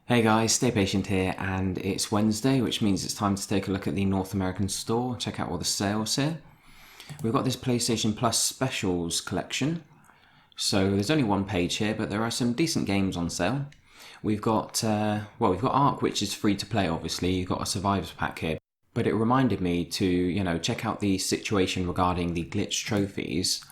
Hey guys, Stay Patient here, and it's Wednesday, which means it's time to take a look at the North American store, check out all the sales here. We've got this PlayStation Plus Specials collection. So there's only one page here, but there are some decent games on sale. We've got Ark, which is free to play, obviously. You've got a Survivors pack here. But it reminded me to, check out the situation regarding the glitch trophies.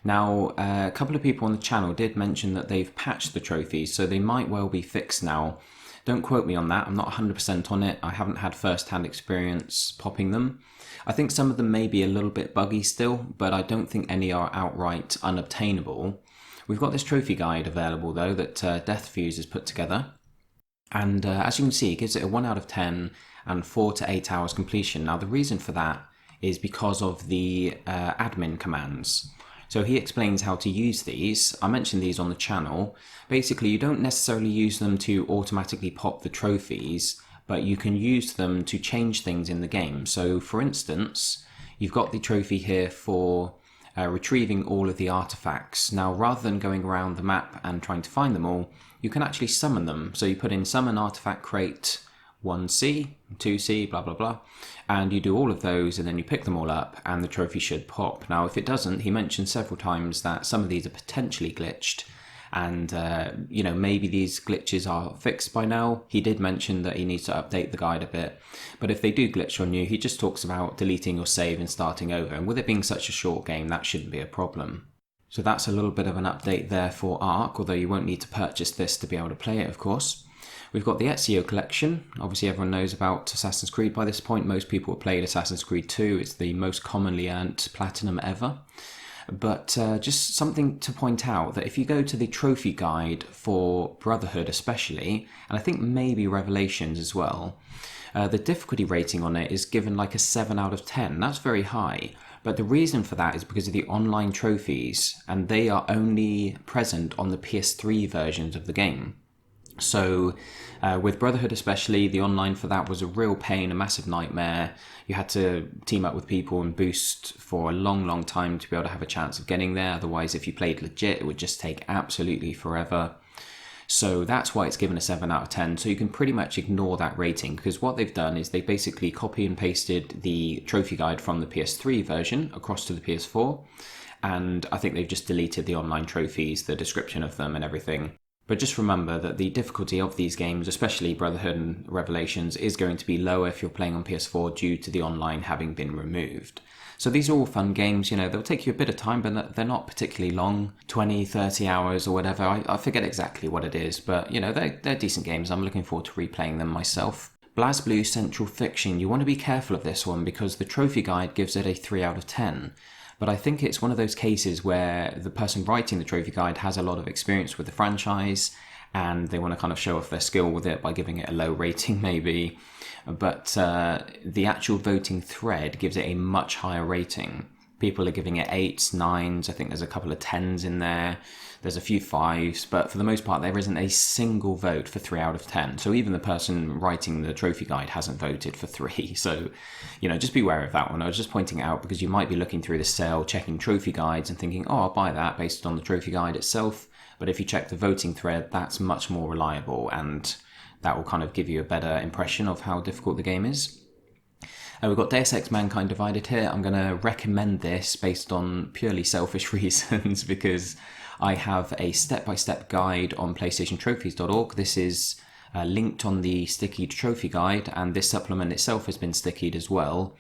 Now, a couple of people on the channel did mention that they've patched the trophies, so they might well be fixed now. Don't quote me on that, I'm not 100% on it. I haven't had first-hand experience popping them. I think some of them may be a little bit buggy still, but I don't think any are outright unobtainable. We've got this trophy guide available though that Deathfuse has put together. And as you can see, it gives it a 1 out of 10 and 4 to 8 hours completion. Now the reason for that is because of the admin commands. So he explains how to use these. I mentioned these on the channel. Basically, you don't necessarily use them to automatically pop the trophies, but you can use them to change things in the game. So for instance, you've got the trophy here for retrieving all of the artifacts. Now, rather than going around the map and trying to find them all, you can actually summon them. So you put in summon artifact crate 1C, 2C, blah, blah, blah. And you do all of those and then you pick them all up and the trophy should pop. Now, if it doesn't, he mentioned several times that some of these are potentially glitched and, maybe these glitches are fixed by now. He did mention that he needs to update the guide a bit. But if they do glitch on you, he just talks about deleting your save and starting over. And with it being such a short game, that shouldn't be a problem. So that's a little bit of an update there for Ark, although you won't need to purchase this to be able to play it, of course. We've got the Ezio collection. Obviously everyone knows about Assassin's Creed by this point. Most people have played Assassin's Creed 2. It's the most commonly earned platinum ever. But just something to point out, that if you go to the trophy guide for Brotherhood especially, and I think maybe Revelations as well, the difficulty rating on it is given like a 7 out of 10. That's very high. But the reason for that is because of the online trophies, and they are only present on the PS3 versions of the game. So with Brotherhood especially, the online for that was a real pain, a massive nightmare. You had to team up with people and boost for a long, long time to be able to have a chance of getting there. Otherwise, if you played legit, it would just take absolutely forever. So that's why it's given a 7 out of 10. So you can pretty much ignore that rating, because what they've done is they basically copy and pasted the trophy guide from the PS3 version across to the PS4. And I think they've just deleted the online trophies, the description of them and everything. But just remember that the difficulty of these games, especially Brotherhood and Revelations, is going to be lower if you're playing on PS4 due to the online having been removed. So these are all fun games, they'll take you a bit of time, but they're not particularly long, 20, 30 hours or whatever. I forget exactly what it is, but they're decent games. I'm looking forward to replaying them myself. BlazBlue Central Fiction, you want to be careful of this one because the trophy guide gives it a 3 out of 10. But I think it's one of those cases where the person writing the trophy guide has a lot of experience with the franchise and they want to kind of show off their skill with it by giving it a low rating maybe. But the actual voting thread gives it a much higher rating. People are giving it 8s, 9s, I think there's a couple of 10s in there. There's a few 5s, but for the most part there isn't a single vote for 3 out of 10. So even the person writing the trophy guide hasn't voted for 3. So, just be aware of that one. I was just pointing it out because you might be looking through the sale, checking trophy guides and thinking, oh, I'll buy that based on the trophy guide itself. But if you check the voting thread, that's much more reliable and that will kind of give you a better impression of how difficult the game is. We've got Deus Ex Mankind Divided here. I'm going to recommend this based on purely selfish reasons because I have a step-by-step guide on PlayStationTrophies.org. This is linked on the stickied trophy guide, and this supplement itself has been stickied as well.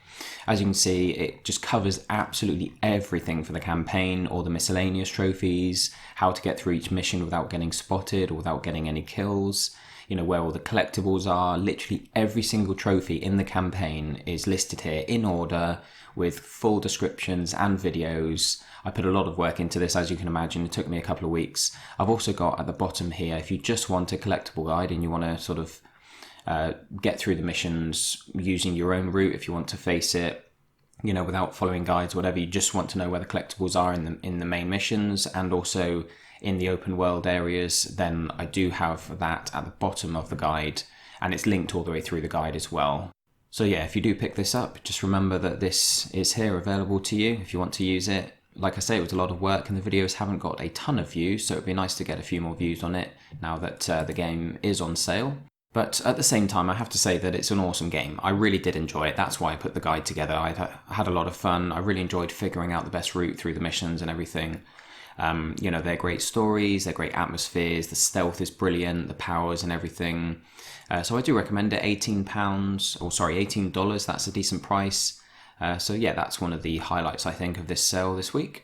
As you can see, it just covers absolutely everything for the campaign or the miscellaneous trophies, how to get through each mission without getting spotted or without getting any kills. Where all the collectibles are. Literally every single trophy in the campaign is listed here in order with full descriptions and videos. I put a lot of work into this, as you can imagine. It took me a couple of weeks. I've also got at the bottom here, if you just want a collectible guide and you want to sort of get through the missions using your own route, if you want to face it, without following guides, whatever, you just want to know where the collectibles are in the main missions and also in the open world areas, then I do have that at the bottom of the guide and it's linked all the way through the guide as well. So yeah, if you do pick this up, just remember that this is here available to you if you want to use it. Like I say, it was a lot of work and the videos haven't got a ton of views, so it'd be nice to get a few more views on it now that the game is on sale. But at the same time, I have to say that it's an awesome game. I really did enjoy it. That's why I put the guide together. I had a lot of fun. I really enjoyed figuring out the best route through the missions and everything. They're great stories, they're great atmospheres, the stealth is brilliant, the powers and everything. So I do recommend it. $18, that's a decent price. So yeah, that's one of the highlights, I think, of this sale this week.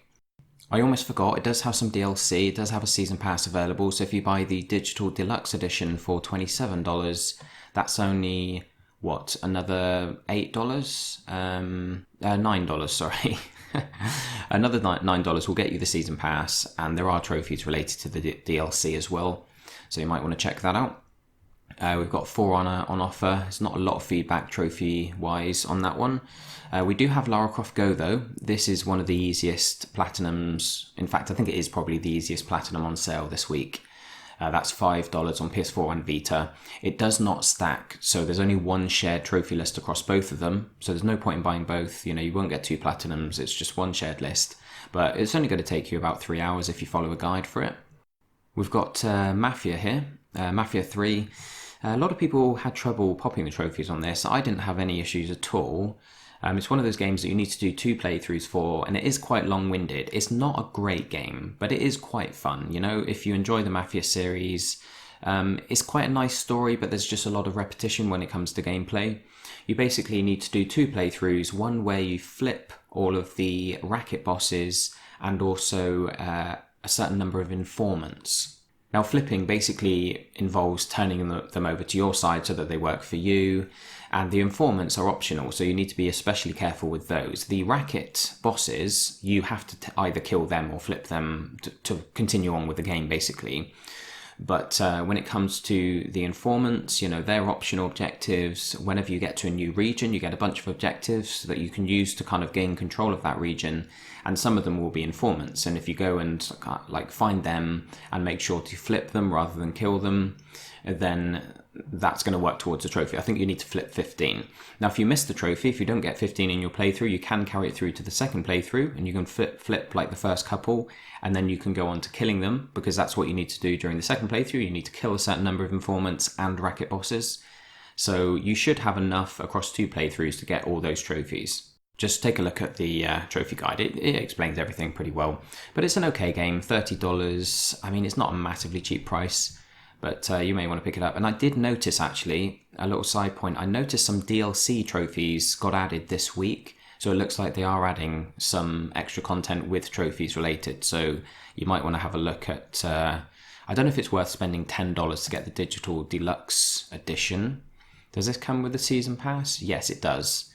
I almost forgot, it does have some DLC, it does have a season pass available, so if you buy the digital deluxe edition for $27, that's only, another $8? $9, sorry. Another $9 will get you the season pass, and there are trophies related to the DLC as well, so you might want to check that out. We've got For Honor on offer. There's not a lot of feedback trophy-wise on that one. We do have Lara Croft Go, though. This is one of the easiest platinums. In fact, I think it is probably the easiest platinum on sale this week. That's $5 on PS4 and Vita. It does not stack, so there's only one shared trophy list across both of them. So there's no point in buying both. You won't get 2 platinums. It's just one shared list. But it's only going to take you about 3 hours if you follow a guide for it. We've got Mafia here. Mafia 3. A lot of people had trouble popping the trophies on this. I didn't have any issues at all. It's one of those games that you need to do 2 playthroughs for, and it is quite long-winded. It's not a great game, but it is quite fun. If you enjoy the Mafia series, it's quite a nice story, but there's just a lot of repetition when it comes to gameplay. You basically need to do 2 playthroughs, one where you flip all of the racket bosses and also a certain number of informants. Now, flipping basically involves turning them over to your side so that they work for you, and the informants are optional, so you need to be especially careful with those. The racket bosses, you have to either kill them or flip them to continue on with the game, basically. But when it comes to the informants, they're optional objectives. Whenever you get to a new region, you get a bunch of objectives that you can use to kind of gain control of that region. And some of them will be informants. And if you go and find them and make sure to flip them rather than kill them, then that's going to work towards a trophy. I think you need to flip 15. Now, if you miss the trophy, if you don't get 15 in your playthrough, you can carry it through to the second playthrough, and you can flip like the first couple, and then you can go on to killing them, because that's what you need to do during the second playthrough. You need to kill a certain number of informants and racket bosses. So you should have enough across 2 playthroughs to get all those trophies. Just take a look at the trophy guide. It explains everything pretty well. But it's an okay game, $30. I mean, it's not a massively cheap price, but you may want to pick it up. And I did notice, actually, a little side point, I noticed some DLC trophies got added this week. So it looks like they are adding some extra content with trophies related. So you might want to have a look at... I don't know if it's worth spending $10 to get the digital deluxe edition. Does this come with a season pass? Yes, it does.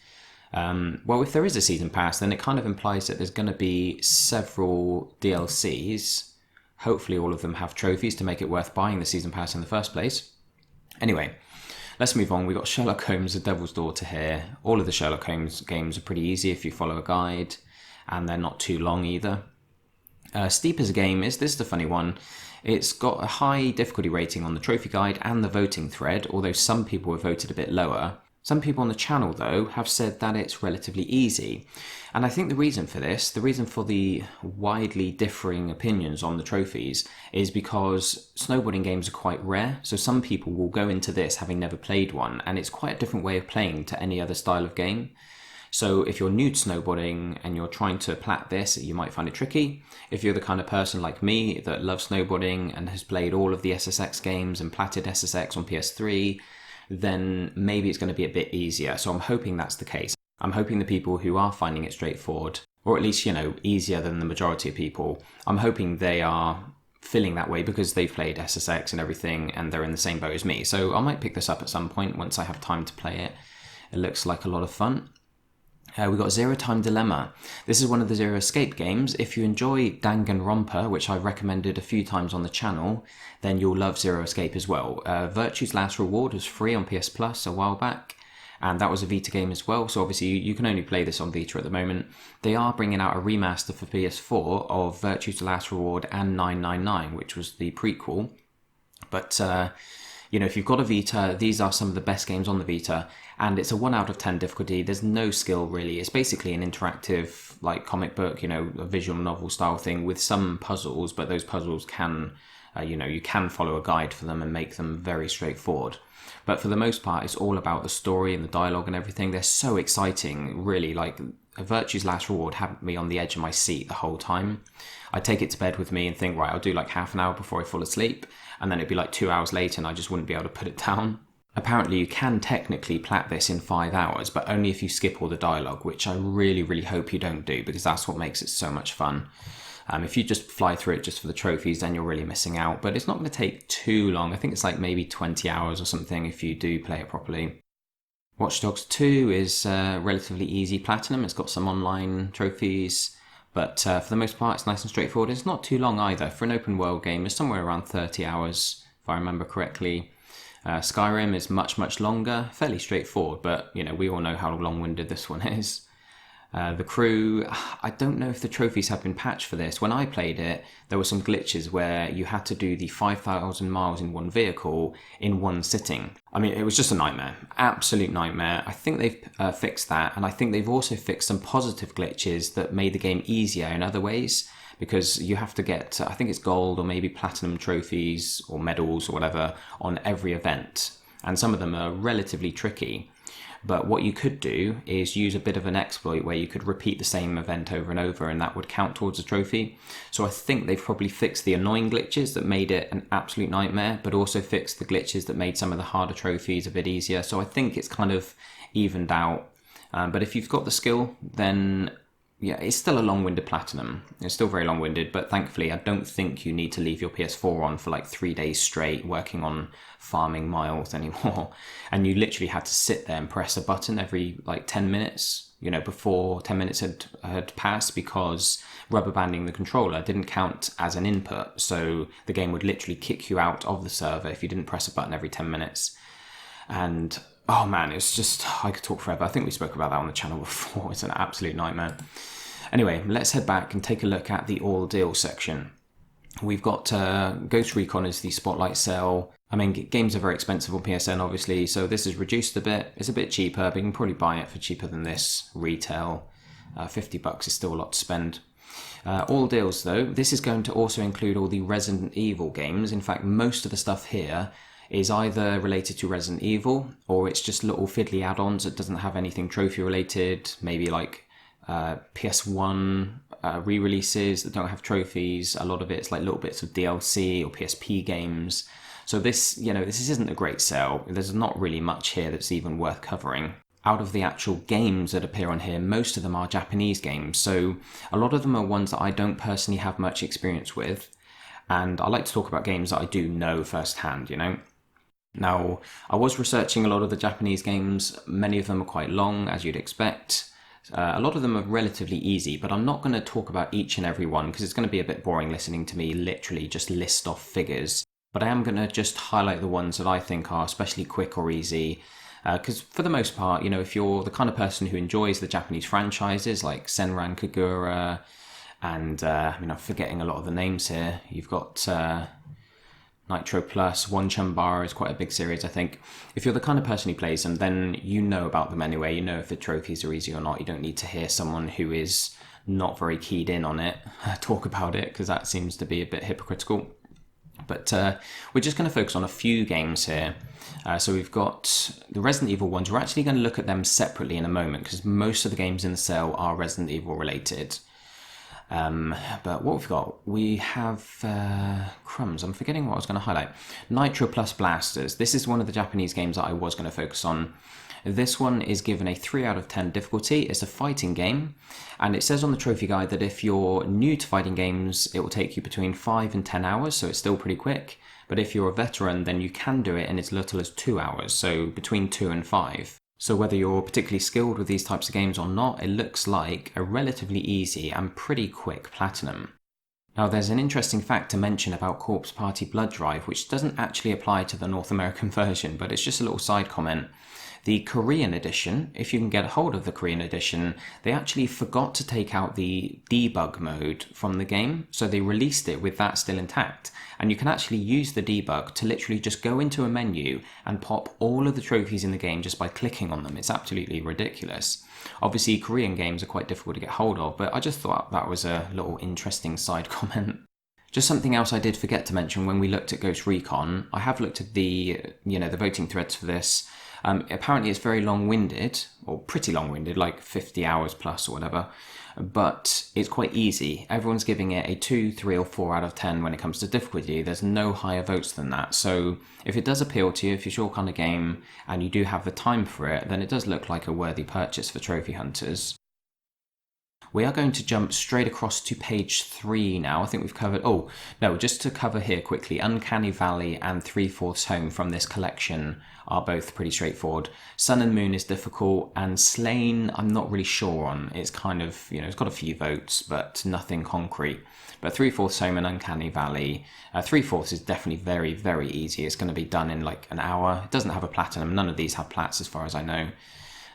Well, if there is a season pass, then it kind of implies that there's going to be several DLCs. Hopefully all of them have trophies to make it worth buying the season pass in the first place. Anyway, let's move on. We've got Sherlock Holmes, The Devil's Daughter here. All of the Sherlock Holmes games are pretty easy if you follow a guide, and they're not too long either. Steep as a game this is the funny one. It's got a high difficulty rating on the trophy guide and the voting thread, although some people have voted a bit lower. Some people on the channel, though, have said that it's relatively easy. And I think the reason for this, the reason for the widely differing opinions on the trophies, is because snowboarding games are quite rare. So some people will go into this having never played one, and it's quite a different way of playing to any other style of game. So if you're new to snowboarding and you're trying to plat this, you might find it tricky. If you're the kind of person like me that loves snowboarding and has played all of the SSX games and platted SSX on PS3, then maybe it's going to be a bit easier. So I'm hoping that's the case. I'm hoping the people who are finding it straightforward, or at least, easier than the majority of people, I'm hoping they are feeling that way because they've played SSX and everything and they're in the same boat as me. So I might pick this up at some point once I have time to play it. It looks like a lot of fun. We've got Zero Time Dilemma. This is one of the Zero Escape games. If you enjoy Danganronpa, which I've recommended a few times on the channel, then you'll love Zero Escape as well. Virtue's Last Reward was free on PS Plus a while back, and that was a Vita game as well, so obviously you can only play this on Vita at the moment. They are bringing out a remaster for PS4 of Virtue's Last Reward and 999, which was the prequel. But, if you've got a Vita, these are some of the best games on the Vita, and it's a 1 out of 10 difficulty. There's no skill, really. It's basically an interactive, comic book, a visual novel style thing with some puzzles, but those puzzles can You can follow a guide for them and make them very straightforward. But for the most part, it's all about the story and the dialogue and everything. They're so exciting, really. Like, Virtue's Last Reward had me on the edge of my seat the whole time. I'd take it to bed with me and think, right, I'll do like half an hour before I fall asleep. And then it'd be like 2 hours later and I just wouldn't be able to put it down. Apparently, you can technically plat this in 5 hours, but only if you skip all the dialogue, which I really, really hope you don't do, because that's what makes it so much fun. If you just fly through it just for the trophies, then you're really missing out. But it's not going to take too long. I think it's like maybe 20 hours or something if you do play it properly. Watch Dogs 2 is relatively easy platinum. It's got some online trophies, but for the most part, it's nice and straightforward. It's not too long either. For an open world game, it's somewhere around 30 hours, if I remember correctly. Skyrim is much, much longer, fairly straightforward, but we all know how long-winded this one is. The crew, I don't know if the trophies have been patched for this. When I played it, there were some glitches where you had to do the 5,000 miles in one vehicle in one sitting. I mean, it was just a nightmare, absolute nightmare. I think they've fixed that, and I think they've also fixed some positive glitches that made the game easier in other ways, because you have to get, I think it's gold or maybe platinum trophies or medals or whatever on every event, and some of them are relatively tricky. But what you could do is use a bit of an exploit where you could repeat the same event over and over, and that would count towards a trophy. So I think they've probably fixed the annoying glitches that made it an absolute nightmare, but also fixed the glitches that made some of the harder trophies a bit easier. So I think it's kind of evened out. But if you've got the skill, then yeah, it's still a long-winded platinum. It's still very long-winded, but thankfully I don't think you need to leave your PS4 on for like 3 days straight working on farming miles anymore. And you literally had to sit there and press a button every like 10 minutes, before 10 minutes had passed, because rubber banding the controller didn't count as an input. So the game would literally kick you out of the server if you didn't press a button every 10 minutes. And oh man, it's just, I could talk forever. I think we spoke about that on the channel before. It's an absolute nightmare. Anyway, let's head back and take a look at the all deal section. We've got Ghost Recon is the spotlight sale. I mean, games are very expensive on PSN, obviously, so this is reduced a bit. It's a bit cheaper, but you can probably buy it for cheaper than this retail. $50 is still a lot to spend. All deals, though, this is going to also include all the Resident Evil games. In fact, most of the stuff here is either related to Resident Evil, or it's just little fiddly add-ons that doesn't have anything trophy related, maybe like PS1 re-releases that don't have trophies. A lot of it's like little bits of DLC or PSP games. So this isn't a great sale. There's not really much here that's even worth covering. Out of the actual games that appear on here, most of them are Japanese games. So a lot of them are ones that I don't personally have much experience with. And I like to talk about games that I do know firsthand, Now, I was researching a lot of the Japanese games. Many of them are quite long, as you'd expect. A lot of them are relatively easy, but I'm not going to talk about each and every one because it's going to be a bit boring listening to me literally just list off figures. But I am going to just highlight the ones that I think are especially quick or easy. Because for the most part, if you're the kind of person who enjoys the Japanese franchises like Senran Kagura, and I'm forgetting a lot of the names here. You've got Nitro Plus, One Chambara is quite a big series, I think. If you're the kind of person who plays them, then you know about them anyway. You know if the trophies are easy or not. You don't need to hear someone who is not very keyed in on it talk about it, because that seems to be a bit hypocritical. But we're just going to focus on a few games here. So we've got the Resident Evil ones. We're actually going to look at them separately in a moment, because most of the games in the sale are Resident Evil related. But what we've got, we have crumbs. I'm forgetting what I was going to highlight. Nitro Plus Blasters. This is one of the Japanese games that I was going to focus on. This one is given a 3 out of 10 difficulty. It's a fighting game, and it says on the trophy guide that if you're new to fighting games, it will take you between 5 and 10 hours, so it's still pretty quick. But if you're a veteran, then you can do it in as little as 2 hours, so between 2 and 5. So whether you're particularly skilled with these types of games or not, it looks like a relatively easy and pretty quick platinum. Now there's an interesting fact to mention about Corpse Party Blood Drive, which doesn't actually apply to the North American version, but it's just a little side comment. The Korean edition, if you can get a hold of the Korean edition, they actually forgot to take out the debug mode from the game, so they released it with that still intact. And you can actually use the debug to literally just go into a menu and pop all of the trophies in the game just by clicking on them. It's absolutely ridiculous. Obviously, Korean games are quite difficult to get hold of, but I just thought that was a little interesting side comment. Just something else I did forget to mention when we looked at Ghost Recon, I have looked at the voting threads for this. Apparently it's very long-winded, or pretty long-winded, like 50 hours plus or whatever, but it's quite easy. Everyone's giving it a 2, 3 or 4 out of 10 when it comes to difficulty. There's no higher votes than that. So if it does appeal to you, if it's your kind of game and you do have the time for it, then it does look like a worthy purchase for trophy hunters. We are going to jump straight across to page 3 now. I think we've covered... Oh, no, just to cover here quickly, Uncanny Valley and 3/4 Home from this collection are both pretty straightforward. Sun and Moon is difficult, and Slain I'm not really sure on. It's kind of, it's got a few votes, but nothing concrete. But 3/4 Home and Uncanny Valley, 3/4 is definitely very, very easy. It's going to be done in like an hour. It doesn't have a platinum. None of these have plats as far as I know.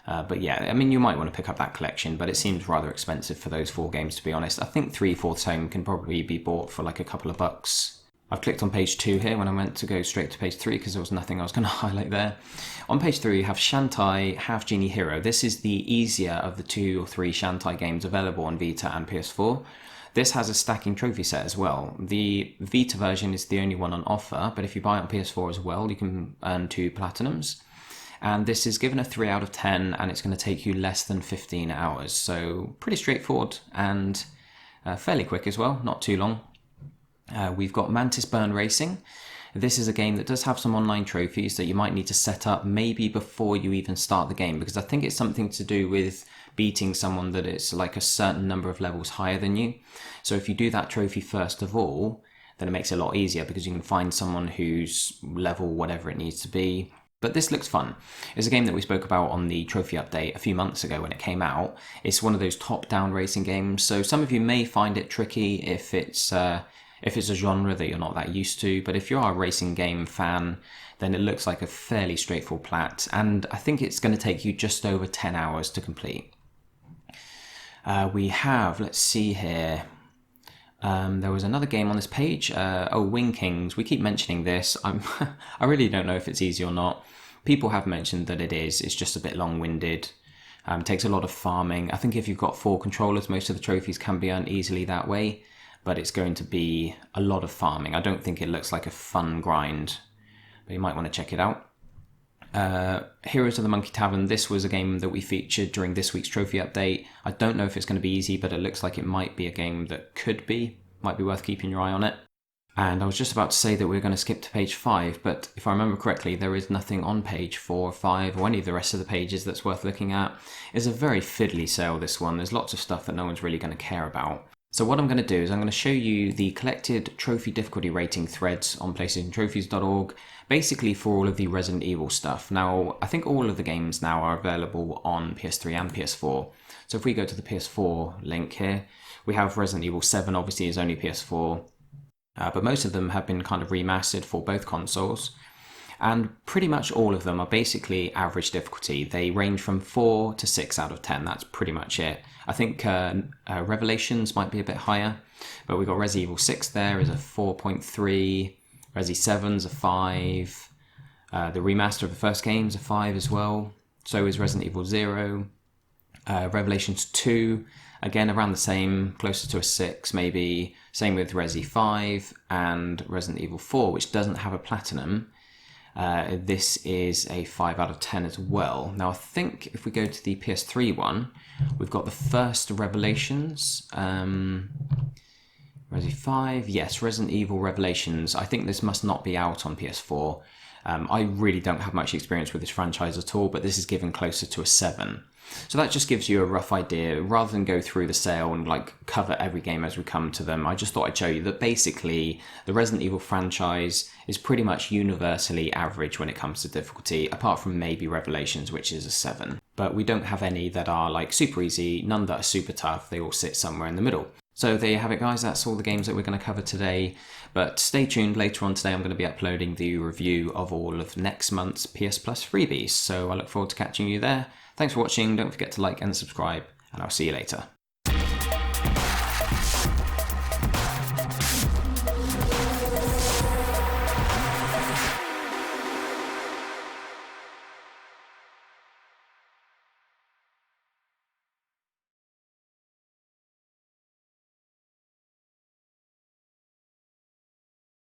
But yeah, I mean, you might want to pick up that collection, but it seems rather expensive for those 4 games, to be honest. I think 3/4 Home can probably be bought for like a couple of bucks. I've clicked on page 2 here when I meant to go straight to page 3 because there was nothing I was going to highlight there. On page 3, you have Shantae Half Genie Hero. This is the easier of the 2 or 3 Shantae games available on Vita and PS4. This has a stacking trophy set as well. The Vita version is the only one on offer, but if you buy it on PS4 as well, you can earn 2 platinums. And this is given a 3 out of 10, and it's going to take you less than 15 hours. So pretty straightforward and fairly quick as well, not too long. We've got Mantis Burn Racing. This is a game that does have some online trophies that you might need to set up maybe before you even start the game, because I think it's something to do with beating someone that is like a certain number of levels higher than you. So if you do that trophy first of all, then it makes it a lot easier because you can find someone who's level whatever it needs to be. But this looks fun. It's a game that we spoke about on the trophy update a few months ago when it came out. It's one of those top-down racing games, so some of you may find it tricky if it's a genre that you're not that used to, but if you are a racing game fan, then it looks like a fairly straightforward plat, and I think it's going to take you just over 10 hours to complete. We have, let's see here, there was another game on this page, Wing Kings. We keep mentioning this. I really don't know if it's easy or not. People have mentioned that it is. It's just a bit long-winded. Takes a lot of farming. I think if you've got 4 controllers, most of the trophies can be earned easily that way, but it's going to be a lot of farming. I don't think it looks like a fun grind, but you might want to check it out. Heroes of the Monkey Tavern. This was a game that we featured during this week's trophy update. I don't know if it's going to be easy, but it looks like it might be a game that might be worth keeping your eye on it. And I was just about to say that we're going to skip to page 5, but if I remember correctly, there is nothing on page 4, 5, or any of the rest of the pages that's worth looking at. It's a very fiddly sale, this one. There's lots of stuff that no one's really going to care about. So what I'm going to do is I'm going to show you the collected trophy difficulty rating threads on PlayStationTrophies.org, basically for all of the Resident Evil stuff. Now, I think all of the games now are available on PS3 and PS4. So if we go to the PS4 link here, we have Resident Evil 7, obviously is only PS4, but most of them have been kind of remastered for both consoles. And pretty much all of them are basically average difficulty. They range from 4 to 6 out of 10. That's pretty much it. I think Revelations might be a bit higher, but we've got Resident Evil 6 there is a 4.3, Resi 7's a 5, the remaster of the first game's a 5 as well, so is Resident Evil 0, Revelations 2, again around the same, closer to a 6 maybe, same with Resi 5, and Resident Evil 4, which doesn't have a platinum. This is a 5 out of 10 as well. Now I think if we go to the PS3 one, we've got the first Revelations, Resi 5, yes, Resident Evil Revelations. I think this must not be out on PS4. I really don't have much experience with this franchise at all, but this is given closer to a 7. So that just gives you a rough idea. Rather than go through the sale and cover every game as we come to them, I just thought I'd show you that basically the Resident Evil franchise is pretty much universally average when it comes to difficulty, apart from maybe Revelations, which is a 7. But we don't have any that are super easy, none that are super tough. They all sit somewhere in the middle. So there you have it, guys. That's all the games that we're going to cover today. But stay tuned. Later on today, I'm going to be uploading the review of all of next month's PS Plus freebies. So I look forward to catching you there. Thanks for watching. Don't forget to like and subscribe, and I'll see you later.